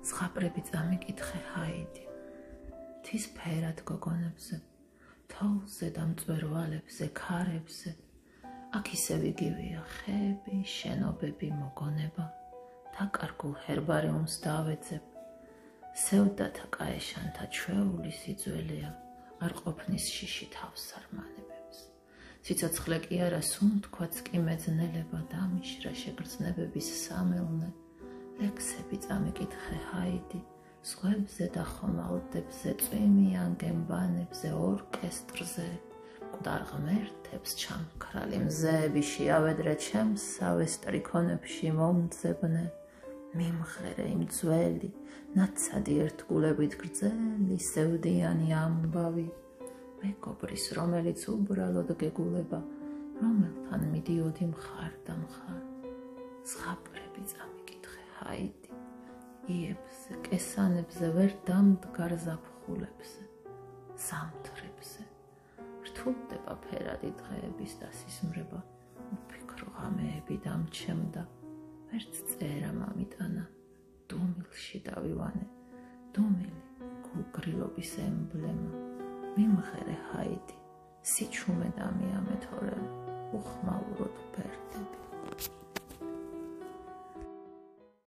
ზღაპრები წამიკითხე ჰაიდი, მთის ფერად გოგონებზე, თოვლზე და მწვერვალებზე, ქარებზე, აქ ისევ იგივეა ხეები, შენობები, მოგონება, დაკარგულ ჰერბარიუმს დავეძებ, სევდათა კაეშანთა ჩვეული სიძველეა, არ ყოფნის შიში თავს სარმანებებს. სიცოცხლე კი არა სუნთქვაც კი მეძნელება, დამიშრა შეგრძნებების სამელნე, ლექსები წამიკითხე ჰაიდი, ზღვებზე და ხომალდებზე, წვიმიან გემბანებზე, ორკესტრზე, მკვდარ ღმერთებს ჩამქრალი მზეები შეავედრე ჩემს სავესტრიქონებში მომძებნე, მიმღერე იმ ძველი, ნაცადი ერთგულებით გრძელი, სევდიანი ამბავი, მეგობრის, რომელიც უბრალოდ გეგულება, რომელთან მიდიოდი მხარ და მხარ. ზღაპრები წამიკითხე ჰაიდი, იებზე, კესანებზე, ვერ დამდგარ ზაფხულებზე, ზამთრებზე, რთულდება ფერადი დღეების დასისმრება, უფიქრო ღამეები დამჩემდა, ვერც წერა მამიტანა, დუმილში დავივანე, დუმილი გულგრილობის ემბლემა, მიმღერე ჰაიდი, სიჩუმე დამიამე თორემ, უხმაუროდ ვერდები.